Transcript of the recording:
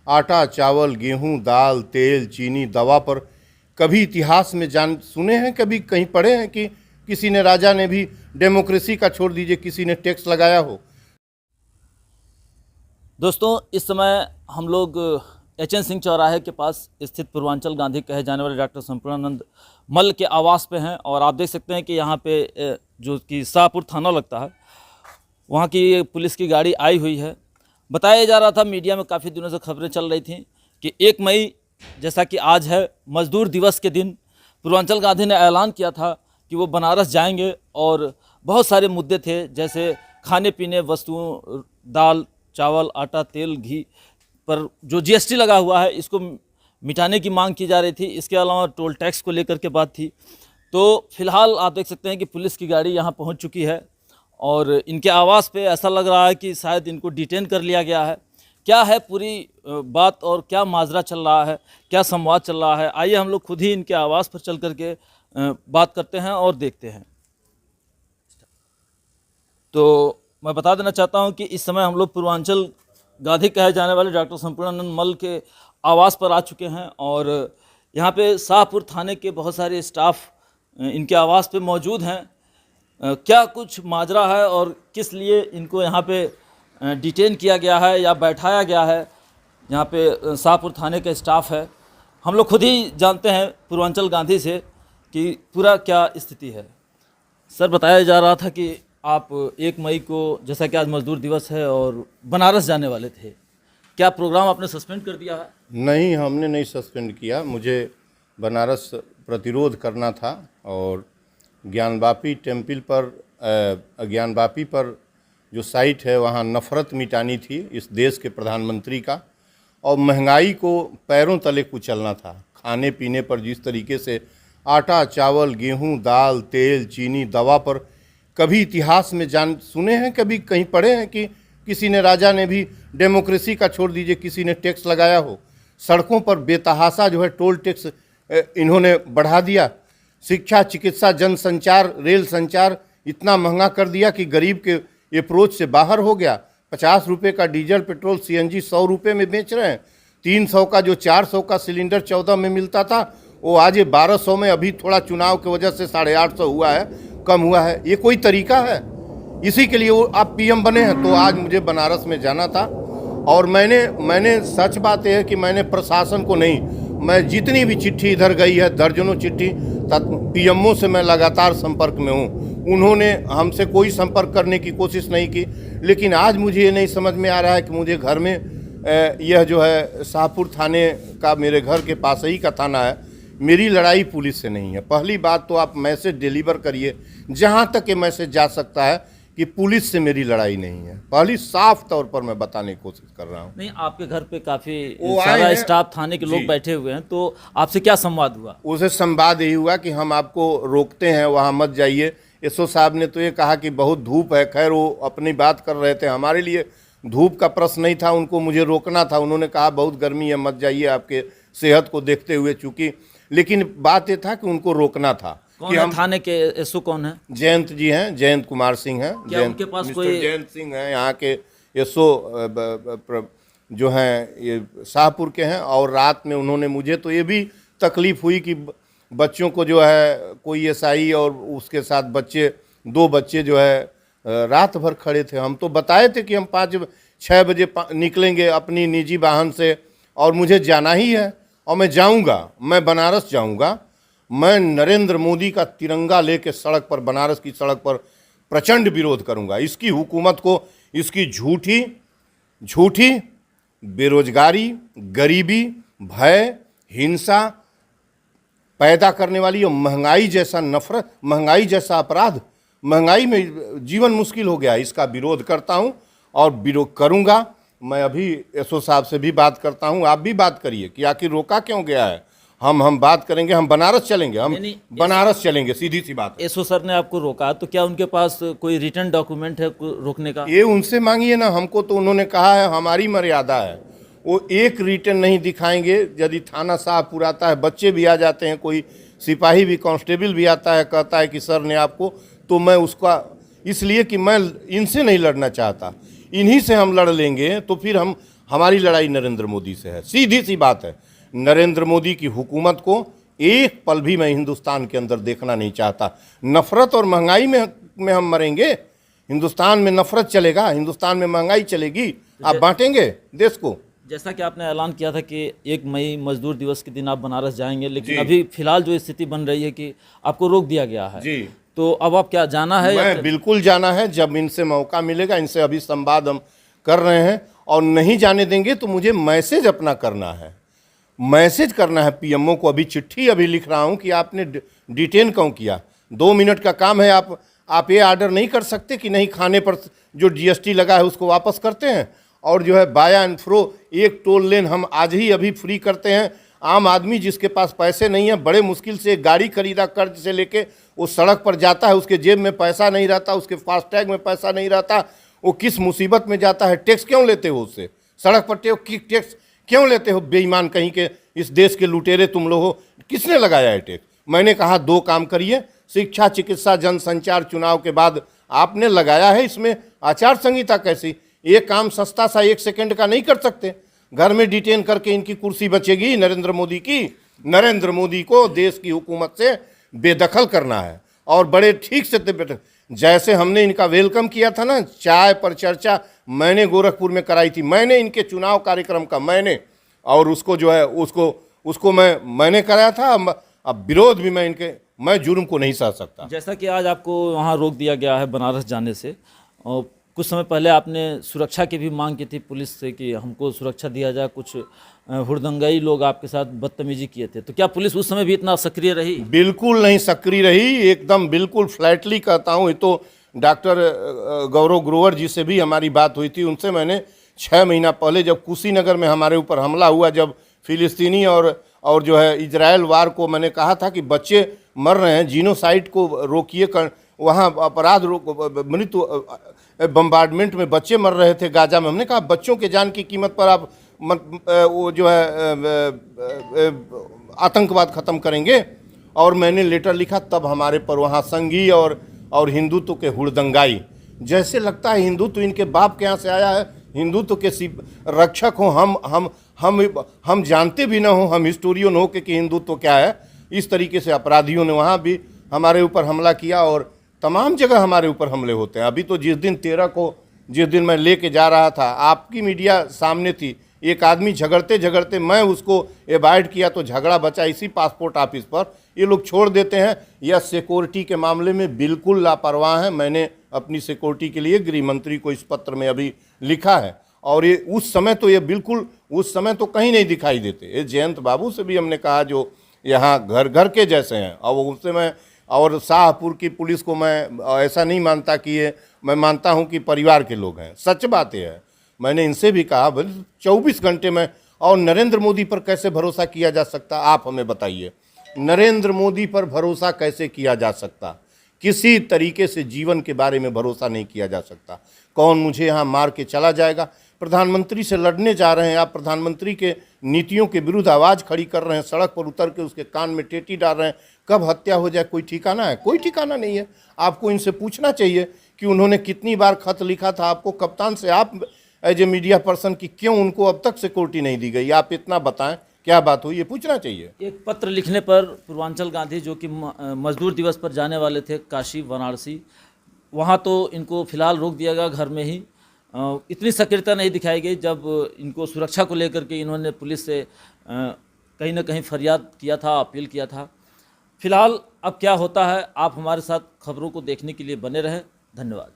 आटा, चावल, गेहूं, दाल, तेल, चीनी, दवा पर कभी इतिहास में जान सुने हैं, कभी कहीं पढ़े हैं कि किसी ने, राजा ने भी, डेमोक्रेसी का छोड़ दीजिए, किसी ने टैक्स लगाया हो? दोस्तों, इस समय हम लोग एच.एन. सिंह चौराहे के पास स्थित पूर्वांचल गांधी कहे जाने वाले डॉक्टर संपूर्णानंद मल्ल के आवास पे हैं और आप देख सकते हैं कि यहाँ पे जो कि शाहपुर थाना लगता है, वहाँ की पुलिस की गाड़ी आई हुई है। बताया जा रहा था, मीडिया में काफ़ी दिनों से खबरें चल रही थी कि 1 मई जैसा कि आज है, मजदूर दिवस के दिन पूर्वांचल गांधी ने ऐलान किया था कि वो बनारस जाएंगे और बहुत सारे मुद्दे थे, जैसे खाने पीने वस्तुओं, दाल, चावल, आटा, तेल, घी पर जो जीएसटी लगा हुआ है इसको मिटाने की मांग की जा रही थी। इसके अलावा टोल टैक्स को लेकर के बात थी। तो फिलहाल आप देख सकते हैं कि पुलिस की गाड़ी यहाँ पहुँच चुकी है और इनके आवास पे ऐसा लग रहा है कि शायद इनको डिटेन कर लिया गया है। क्या है पूरी बात और क्या माजरा चल रहा है, क्या संवाद चल रहा है, आइए हम लोग खुद ही इनके आवास पर चल करके बात करते हैं और देखते हैं। तो मैं बता देना चाहता हूं कि इस समय हम लोग पूर्वांचल गांधी कहे जाने वाले डॉक्टर संपूर्णानंद मल्ल के आवास पर आ चुके हैं और यहाँ पे शाहपुर थाने के बहुत सारे स्टाफ इनके आवास पे मौजूद हैं। क्या कुछ माजरा है और किस लिए इनको यहाँ पे डिटेन किया गया है या बैठाया गया है, यहाँ पे शाहपुर थाने का स्टाफ है, हम लोग खुद ही जानते हैं पूर्वांचल गांधी से कि पूरा क्या स्थिति है। सर, बताया जा रहा था कि आप 1 मई को, जैसा कि आज मजदूर दिवस है, और बनारस जाने वाले थे, क्या प्रोग्राम आपने सस्पेंड कर दिया है? नहीं, हमने नहीं सस्पेंड किया। मुझे बनारस प्रतिरोध करना था और ज्ञानवापी टेम्पल पर, ज्ञानवापी पर जो साइट है वहाँ नफ़रत मिटानी थी इस देश के प्रधानमंत्री का, और महंगाई को पैरों तले कुचलना था। खाने पीने पर जिस तरीके से आटा, चावल, गेहूं, दाल, तेल, चीनी, दवा पर कभी इतिहास में जान सुने हैं, कभी कहीं पढ़े हैं कि किसी ने, राजा ने भी, डेमोक्रेसी का छोड़ दीजिए, किसी ने टैक्स लगाया हो? सड़कों पर बेतहाशा जो है टोल टैक्स इन्होंने बढ़ा दिया। शिक्षा, चिकित्सा, जनसंचार, रेल संचार इतना महंगा कर दिया कि गरीब के अप्रोच से बाहर हो गया। 50 रुपये का डीजल पेट्रोल सीएनजी 100 रुपये में बेच रहे हैं। 300 का जो 400 का सिलेंडर 14 में मिलता था वो आज 1200 में, अभी थोड़ा चुनाव की वजह से 850 हुआ है, कम हुआ है। ये कोई तरीका है? इसी के लिए वो आप पीएम बने हैं। तो आज मुझे बनारस में जाना था और मैंने सच बात यह है कि मैंने प्रशासन को नहीं, मैं जितनी भी चिट्ठी इधर गई है, दर्जनों चिट्ठी, पीएमओ से मैं लगातार संपर्क में हूँ। उन्होंने हमसे कोई संपर्क करने की कोशिश नहीं की। लेकिन आज मुझे ये नहीं समझ में आ रहा है कि मुझे घर में, यह जो है शाहपुर थाने का, मेरे घर के पास ही का थाना है, मेरी लड़ाई पुलिस से नहीं है। पहली बात तो आप मैसेज डिलीवर करिए, जहाँ तक ये मैसेज जा सकता है कि पुलिस से मेरी लड़ाई नहीं है। पहली साफ तौर पर मैं बताने की कोशिश कर रहा हूँ। नहीं, आपके घर पे काफ़ी सारा स्टाफ, थाने के लोग बैठे हुए हैं, तो आपसे क्या संवाद हुआ? उसे संवाद यही हुआ कि हम आपको रोकते हैं, वहाँ मत जाइए। एसओ साहब ने तो ये कहा कि बहुत धूप है। खैर, वो अपनी बात कर रहे थे, हमारे लिए धूप का प्रश्न नहीं था, उनको मुझे रोकना था। उन्होंने कहा बहुत गर्मी है, मत जाइए, आपके सेहत को देखते हुए, चूँकि। लेकिन बात ये था कि उनको रोकना था। कौन है थाने के एसओ? कौन है? जयंत जी हैं, जयंत कुमार सिंह हैं। क्या उनके पास कोई? जयंत सिंह हैं, यहाँ के एसओ जो हैं, ये शाहपुर के हैं। और रात में उन्होंने, मुझे तो ये भी तकलीफ़ हुई कि बच्चों को जो है, कोई एसआई और उसके साथ बच्चे, 2 बच्चे जो है रात भर खड़े थे। हम तो बताए थे कि हम 5-6 बजे निकलेंगे अपनी निजी वाहन से और मुझे जाना ही है और मैं जाऊंगा, मैं बनारस जाऊंगा। मैं नरेंद्र मोदी का तिरंगा लेके सड़क पर, बनारस की सड़क पर प्रचंड विरोध करूंगा। इसकी हुकूमत को, इसकी झूठी बेरोजगारी, गरीबी, भय, हिंसा पैदा करने वाली और महंगाई जैसा नफरत, महंगाई जैसा अपराध, महंगाई में जीवन मुश्किल हो गया, इसका विरोध करता हूं और विरोध करूंगा। मैं अभी एसओ साहब से भी बात करता हूं, आप भी बात करिए कि आखिर रोका क्यों गया है। हम बात करेंगे, हम बनारस चलेंगे, हम बनारस चलेंगे, सीधी सी बात। एसओ सर ने आपको रोका, तो क्या उनके पास कोई रिटर्न डॉक्यूमेंट है रोकने का? ये उनसे मांगिए ना, हमको तो उन्होंने कहा है हमारी मर्यादा है, वो एक रिटर्न नहीं दिखाएंगे। यदि थाना शाहपुर आता है, बच्चे भी आ जाते हैं, कोई सिपाही भी, कांस्टेबल भी आता है, कहता है कि सर ने आपको, तो मैं उसका, इसलिए कि मैं इनसे नहीं लड़ना चाहता, इन्हीं से हम लड़ लेंगे तो फिर हमारी लड़ाई नरेंद्र मोदी से है, सीधी सी बात है। नरेंद्र मोदी की हुकूमत को एक पल भी मैं हिंदुस्तान के अंदर देखना नहीं चाहता। नफरत और महंगाई में हम मरेंगे। हिंदुस्तान में नफरत चलेगा, हिंदुस्तान में महंगाई चलेगी, आप बांटेंगे देश को। जैसा कि आपने ऐलान किया था कि 1 मई मजदूर दिवस के दिन आप बनारस जाएंगे, लेकिन अभी फिलहाल जो स्थिति बन रही है कि आपको रोक दिया गया है जी, तो अब आप क्या जाना है? मैं बिल्कुल जाना है। जब इनसे मौका मिलेगा, इनसे अभी संवाद हम कर रहे हैं, और नहीं जाने देंगे तो मुझे मैसेज अपना करना है, मैसेज करना है पीएमओ को। अभी चिट्ठी अभी लिख रहा हूं कि आपने डिटेन क्यों किया। 2 मिनट का काम है। आप ये आर्डर नहीं कर सकते कि नहीं, खाने पर जो जीएसटी लगा है उसको वापस करते हैं, और जो है बाया एंड फ्रो एक टोल लेन हम आज ही अभी फ्री करते हैं। आम आदमी जिसके पास पैसे नहीं है, बड़े मुश्किल से एक गाड़ी खरीदा कर्ज से लेके, वो सड़क पर जाता है, उसके जेब में पैसा नहीं रहता, उसके फास्टैग में पैसा नहीं रहता, वो किस मुसीबत में जाता है। टैक्स क्यों लेते हो उससे? सड़क पर टैक्स क्यों लेते हो? बेईमान कहीं के, इस देश के लुटेरे तुम लोग हो। किसने लगाया है टैक्स? मैंने कहा 2 काम करिए, शिक्षा, चिकित्सा, जनसंचार चुनाव के बाद आपने लगाया है, इसमें आचार संहिता कैसी? ये काम सस्ता सा 1 सेकंड का नहीं कर सकते। घर में डिटेन करके इनकी कुर्सी बचेगी नरेंद्र मोदी की। नरेंद्र मोदी को देश की हुकूमत से बेदखल करना है, और बड़े ठीक से जैसे हमने इनका वेलकम किया था ना, चाय पर चर्चा मैंने गोरखपुर में कराई थी, मैंने इनके चुनाव कार्यक्रम का मैंने, और उसको जो है उसको मैंने कराया था। अब विरोध भी मैं जुर्म को नहीं सह सकता। जैसा कि आज आपको वहाँ रोक दिया गया है बनारस जाने से, और कुछ समय पहले आपने सुरक्षा की भी मांग की थी पुलिस से कि हमको सुरक्षा दिया जाए, कुछ हुड़दंगाई लोग आपके साथ बदतमीजी किए थे, तो क्या पुलिस उस समय भी इतना सक्रिय रही? बिल्कुल नहीं सक्रिय रही, एकदम बिल्कुल फ्लैटली कहता हूँ। ये तो डॉक्टर गौरव ग्रोवर जी से भी हमारी बात हुई थी, उनसे मैंने 6 महीना पहले जब कुशीनगर में हमारे ऊपर हमला हुआ, जब फिलिस्तीनी और जो है इजराइल वार को, मैंने कहा था कि बच्चे मर रहे हैं, जीनोसाइड को रोकिए, वहाँ अपराध मृत्यु बम्बार्डमेंट में बच्चे मर रहे थे गाजा में। हमने कहा बच्चों के जान की कीमत पर आप वो जो है आतंकवाद ख़त्म करेंगे। और मैंने लेटर लिखा, तब हमारे पर वहाँ संघी और हिंदुत्व के हुड़दंगाई, जैसे लगता है हिंदुत्व इनके बाप के यहाँ से आया है, हिंदुत्व के रक्षक हो हम जानते भी ना हो, हम हिस्टोरियन हो कि हिंदुत्व क्या है। इस तरीके से अपराधियों ने वहाँ भी हमारे ऊपर हमला किया, और तमाम जगह हमारे ऊपर हमले होते हैं। अभी तो जिस दिन 13 को, जिस दिन मैं लेके जा रहा था, आपकी मीडिया सामने थी, एक आदमी झगड़ते मैं उसको एवॉइड किया तो झगड़ा बचा इसी पासपोर्ट ऑफिस पर। ये लोग छोड़ देते हैं। यह सिक्योरिटी के मामले में बिल्कुल लापरवाह है। मैंने अपनी सिक्योरिटी के लिए गृह मंत्री को इस पत्र में अभी लिखा है, और ये उस समय तो कहीं नहीं दिखाई देते। ये जयंत बाबू से भी हमने कहा, जो यहाँ घर घर के जैसे हैं, और उससे मैं, और शाहपुर की पुलिस को मैं ऐसा नहीं मानता कि ये, मैं मानता हूँ कि परिवार के लोग हैं। सच बात ये है, मैंने इनसे भी कहा 24 घंटे में। और नरेंद्र मोदी पर कैसे भरोसा किया जा सकता, आप हमें बताइए। नरेंद्र मोदी पर भरोसा कैसे किया जा सकता? किसी तरीके से जीवन के बारे में भरोसा नहीं किया जा सकता। कौन मुझे यहाँ मार के चला जाएगा? प्रधानमंत्री से लड़ने जा रहे हैं आप, प्रधानमंत्री के नीतियों के विरुद्ध आवाज़ खड़ी कर रहे हैं, सड़क पर उतर के उसके कान में टेटी डाल रहे हैं। कब हत्या हो जाए कोई ठिकाना है? कोई ठिकाना नहीं है। आपको इनसे पूछना चाहिए कि उन्होंने कितनी बार खत लिखा था आपको, कप्तान से, आप एज ए मीडिया पर्सन, की क्यों उनको अब तक सिक्योरिटी नहीं दी गई? आप इतना बताएं, क्या बात हुई, ये पूछना चाहिए। एक पत्र लिखने पर पूर्वांचल गांधी, जो कि मजदूर दिवस पर जाने वाले थे काशी वाराणसी, वहाँ तो इनको फिलहाल रोक दिया गया, घर में ही। इतनी सक्रियता नहीं दिखाई गई जब इनको सुरक्षा को लेकर के इन्होंने पुलिस से कहीं ना कहीं फरियाद किया था, अपील किया था। फिलहाल अब क्या होता है, आप हमारे साथ खबरों को देखने के लिए बने रहें। धन्यवाद।